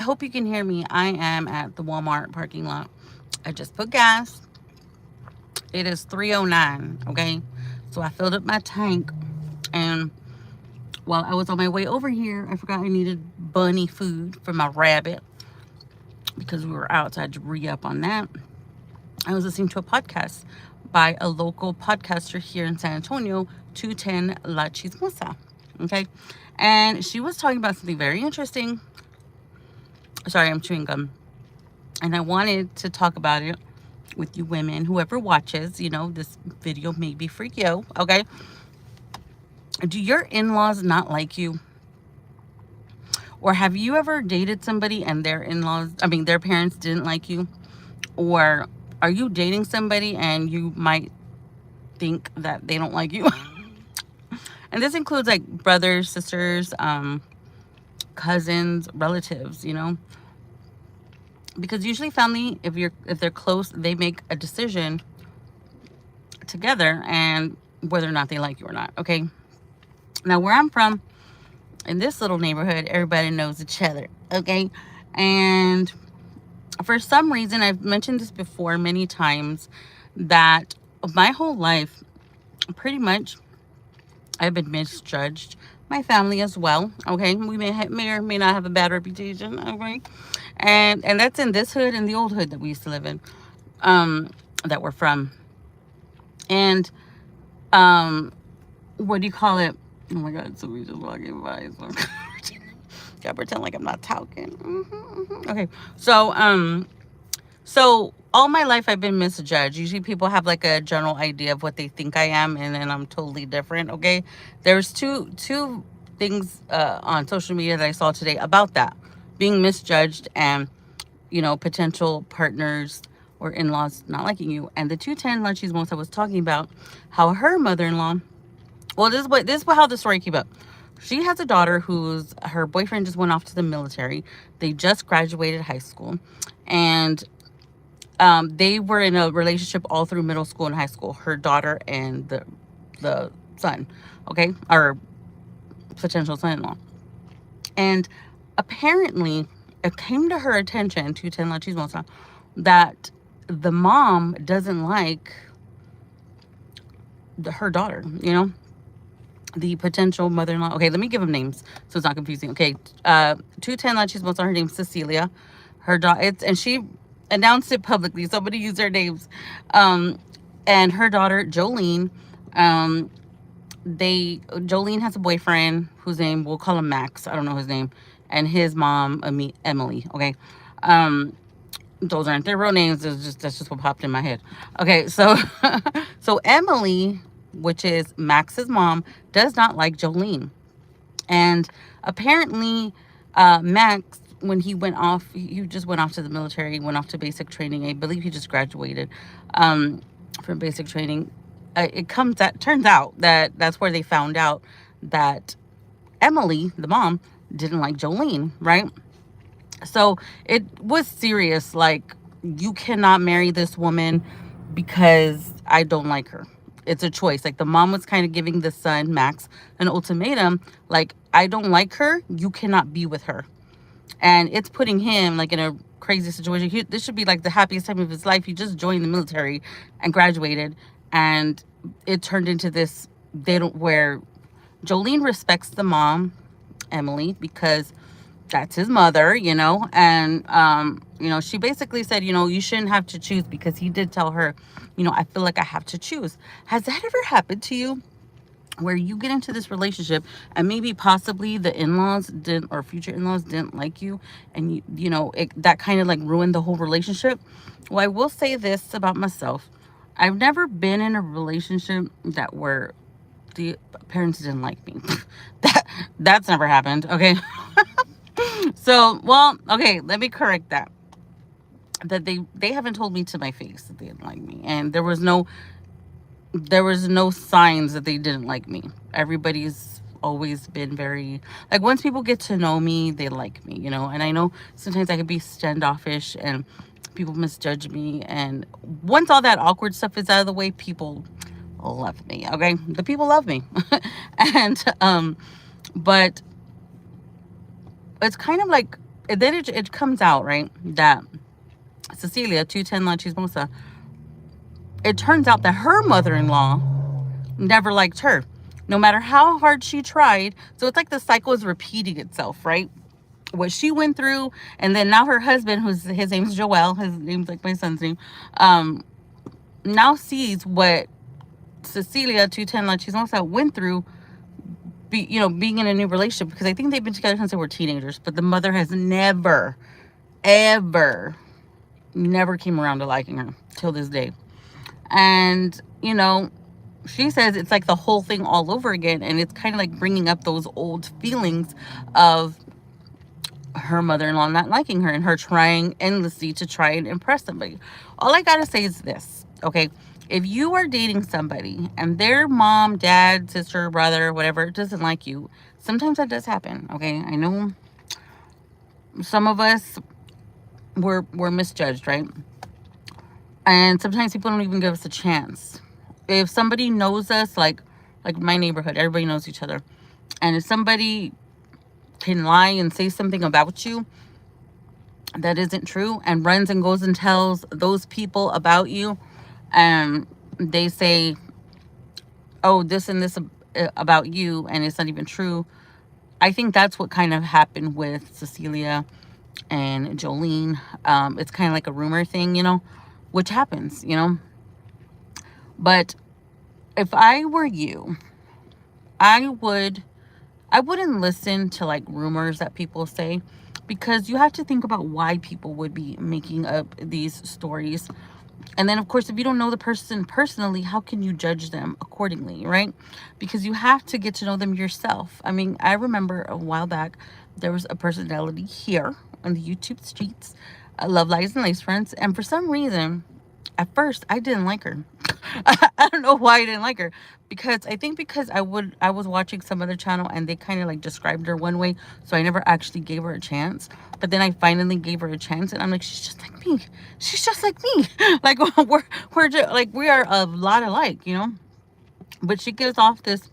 I hope you can hear me. I am at the Walmart parking lot. I just put gas. It is 3:09, okay? So I filled up my tank, and while I was on my way over here, I forgot I needed bunny food for my rabbit because we were out, so I had to re-up on that. I was listening to a podcast by a local podcaster here in San Antonio, 210 La Chismosa. Okay. And she was talking about something very interesting. Sorry, I'm chewing gum. And I wanted to talk about it with you women, whoever watches, this video may be for you. Okay. Do your in laws not like you? Or have you ever dated somebody and their parents didn't like you? Or are you dating somebody and you might think that they don't like you? And this includes like brothers, sisters, cousins, relatives, because usually family, if they're close, they make a decision together and whether or not they like you or not. Okay. Now where I'm from, in this little neighborhood, everybody knows each other. Okay. And for some reason, I've mentioned this before many times, that my whole life, pretty much, I've been misjudged. My family as well. Okay, we may or may not have a bad reputation. Okay, and that's in this hood and the old hood that we used to live in, that we're from. And what do you call it? Oh my God, somebody just walking by. So gotta pretend like I'm not talking. Okay, so all my life I've been misjudged. Usually people have like a general idea of what they think I am, and then I'm totally different. Okay, there's two things on social media that I saw today about that, being misjudged and potential partners or in-laws not liking you. And the 210 lunchies most I was talking about how her mother-in-law. Well, this is how the story came up. She has a daughter whose her boyfriend just went off to the military. They just graduated high school, and they were in a relationship all through middle school and high school. Her daughter and the son, okay, or potential son-in-law. And apparently, it came to her attention, to Ten La Chismosa, that the mom doesn't like her daughter. The potential mother-in-law. Okay, let me give them names so it's not confusing. Okay, 210 La Chismosa. Her name's Cecilia. Her daughter. And she announced it publicly. Somebody used their names. And her daughter Jolene. Jolene has a boyfriend whose name, we'll call him Max. I don't know his name, and his mom, Emily. Okay, those aren't their real names. That's just what popped in my head. Okay, so so Emily, which is Max's mom, does not like Jolene, and apparently, Max, when he went off, he just went off to the military, went off to basic training. I believe he just graduated from basic training. Turns out that that's where they found out that Emily, the mom, didn't like Jolene, right? So it was serious. Like, you cannot marry this woman because I don't like her. It's a choice. Like, the mom was kind of giving the son, Max, an ultimatum. Like, I don't like her. You cannot be with her. And it's putting him like in a crazy situation. This should be like the happiest time of his life. He just joined the military and graduated, and it turned into this. They don't where Jolene respects the mom, Emily, because that's his mother, and she basically said, you shouldn't have to choose, because he did tell her, I feel like I have to choose. Has that ever happened to you, where you get into this relationship and maybe possibly the in-laws didn't, or future in-laws didn't like you, and that kind of like ruined the whole relationship? Well, I will say this about myself. I've never been in a relationship that where the parents didn't like me. That's never happened. Okay. So, well, okay, let me correct that. That they haven't told me to my face that they didn't like me, and there was no signs that they didn't like me. Everybody's always been very, like, once people get to know me, they like me, and I know sometimes I could be standoffish and people misjudge me, and once all that awkward stuff is out of the way, people love me. Okay, the people love me. And but it's kind of like, And then it comes out, right, that Cecilia, 210 La Chismosa, it turns out that her mother-in-law never liked her, no matter how hard she tried. So it's like the cycle is repeating itself, right? What she went through, and then now her husband, who's his name's Joel, his name's like my son's name, now sees what Cecilia 210 La Chismosa went through, being in a new relationship, because I think they've been together since they were teenagers, but the mother has never, ever, never came around to liking her till this day. And, she says it's like the whole thing all over again, and it's kind of like bringing up those old feelings of her mother-in-law not liking her and her trying endlessly to try and impress somebody. All I gotta say is this, okay? If you are dating somebody and their mom, dad, sister, brother, whatever, doesn't like you, sometimes that does happen, okay? I know some of us were misjudged, right? And sometimes people don't even give us a chance. If somebody knows us, like my neighborhood, everybody knows each other, and if somebody can lie and say something about you that isn't true, and runs and goes and tells those people about you, and they say, oh, this and this about you, and it's not even true. I think that's what kind of happened with Cecilia and Jolene. It's kind of like a rumor thing, which happens, but if I were you, I wouldn't listen to like rumors that people say, because you have to think about why people would be making up these stories. And then, of course, if you don't know the person personally, how can you judge them accordingly, right? Because you have to get to know them yourself. I mean, I remember a while back, there was a personality here on the YouTube streets, Love Lies and Lace Fronts, and for some reason, at first, I didn't like her. I don't know why I didn't like her, because I think because I was watching some other channel and they kind of like described her one way, so I never actually gave her a chance. But then I finally gave her a chance, and I'm like, she's just like me. She's just like me. Like we're just, like, we are a lot alike, But she gives off this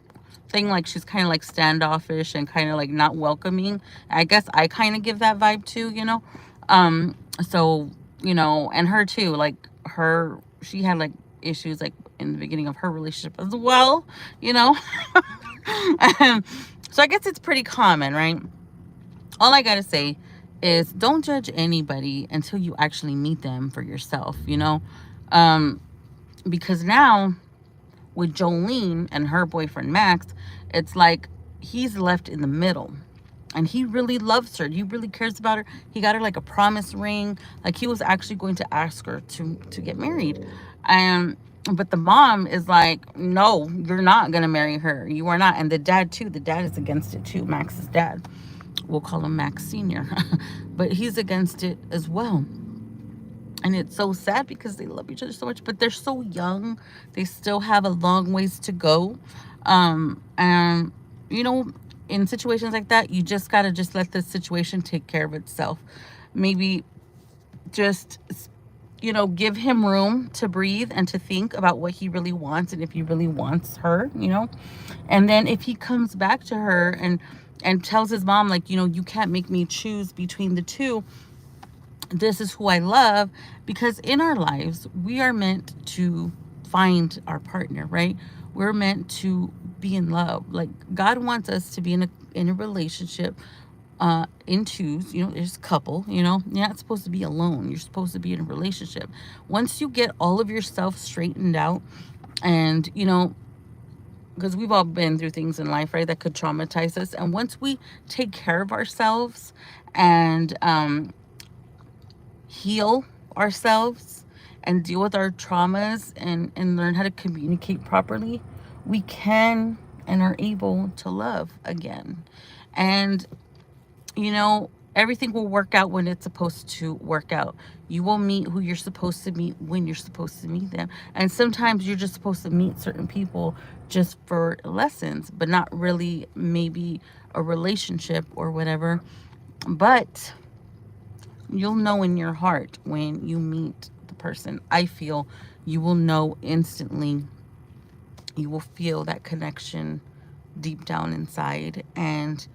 thing like she's kind of like standoffish and kind of like not welcoming. I guess I kind of give that vibe too, So, and her too, like she had like issues like in the beginning of her relationship as well, So I guess it's pretty common, right? All I gotta say is don't judge anybody until you actually meet them for yourself, because now with Jolene and her boyfriend Max, it's like he's left in the middle. And he really loves her. He really cares about her. He got her like a promise ring. Like he was actually going to ask her to get married. But the mom is like, no, you're not gonna marry her. You are not. And the dad too. The dad is against it too. Max's dad. We'll call him Max Senior. But he's against it as well. And it's so sad because they love each other so much, but they're so young. They still have a long ways to go. And in situations like that, you just gotta just let the situation take care of itself. Maybe just give him room to breathe and to think about what he really wants, and if he really wants her, and then if he comes back to her and tells his mom, like, you can't make me choose between the two, this is who I love. Because in our lives, we are meant to find our partner, right? We're meant to be in love. Like, God wants us to be in a relationship, in twos. There's a couple. You're not supposed to be alone. You're supposed to be in a relationship. Once you get all of yourself straightened out, and because we've all been through things in life, right, that could traumatize us, and once we take care of ourselves and heal ourselves and deal with our traumas and learn how to communicate properly, we can and are able to love again. And everything will work out when it's supposed to work out. You will meet who you're supposed to meet when you're supposed to meet them. And sometimes you're just supposed to meet certain people just for lessons, but not really maybe a relationship or whatever. But you'll know in your heart when you meet the person. I feel you will know instantly. You will feel that connection deep down inside, and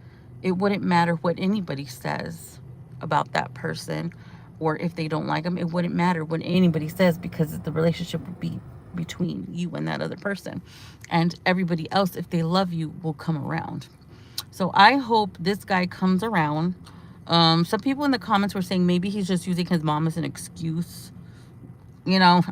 it wouldn't matter what anybody says. about that person, or if they don't like them, it wouldn't matter what anybody says, because the relationship would be between you and that other person. And everybody else, if they love you, will come around. So I hope this guy comes around. Some people in the comments were saying maybe he's just using his mom as an excuse, you know,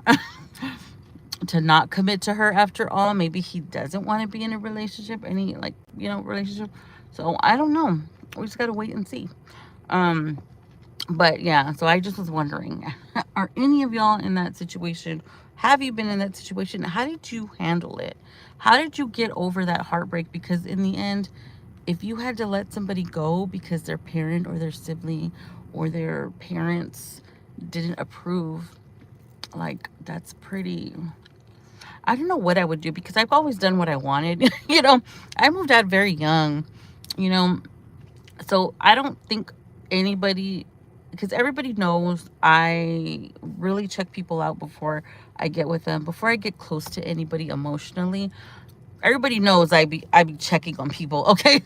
to not commit to her after all. Maybe he doesn't want to be in a relationship, any, like, relationship. So I don't know. We just got to wait and see. Um, but yeah, so I just was wondering, are any of y'all in that situation? Have you been in that situation? How did you handle it? How did you get over that heartbreak? Because in the end, if you had to let somebody go because their parent or their sibling or their parents didn't approve, like, that's pretty, I don't know what I would do, because I've always done what I wanted. I moved out very young, you know, so I don't think anybody, because everybody knows I really check people out before I get with them, before I get close to anybody emotionally. Everybody knows I be checking on people, okay?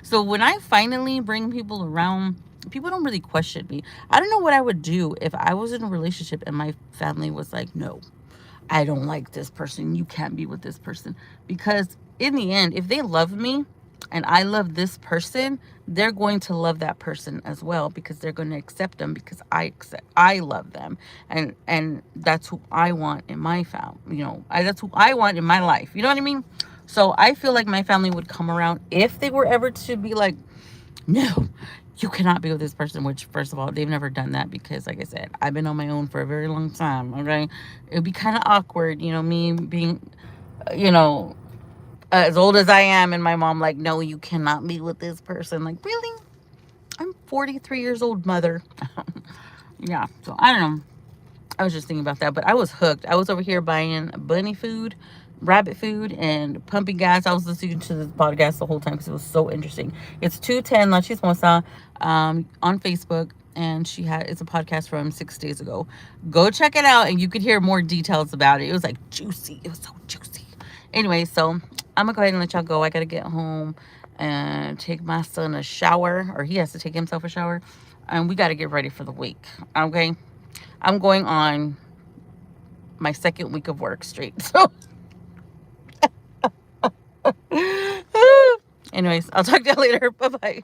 So when I finally bring people around, people don't really question me. I don't know what I would do if I was in a relationship and my family was like, no, I don't like this person, you can't be with this person. Because in the end, if they love me and I love this person, they're going to love that person as well, because they're going to accept them, because I love them, and that's who I want in my family. That's who I want in my life. You know what I mean? So I feel like my family would come around if they were ever to be like, no, you cannot be with this person. Which, first of all, they've never done that, because, like I said, I've been on my own for a very long time. Okay, it'd be kind of awkward, me being, you know as old as I am, and my mom like, no, you cannot be with this person. Like, really? I'm 43 years old, mother. Yeah, so I don't know. I was just thinking about that, but I was hooked. I was over here buying bunny food, rabbit food, and pumping gas. I was listening to this podcast the whole time because it was so interesting. It's 210 La Chismosa on Facebook, and it's a podcast from 6 days ago. Go check it out, and you could hear more details about it. It was like juicy. It was so juicy. Anyway, so I'm gonna go ahead and let y'all go. I gotta get home and take my son a shower, or he has to take himself a shower, and we gotta get ready for the week. Okay, I'm going on my second week of work straight. So anyways, I'll talk to you later. Bye bye.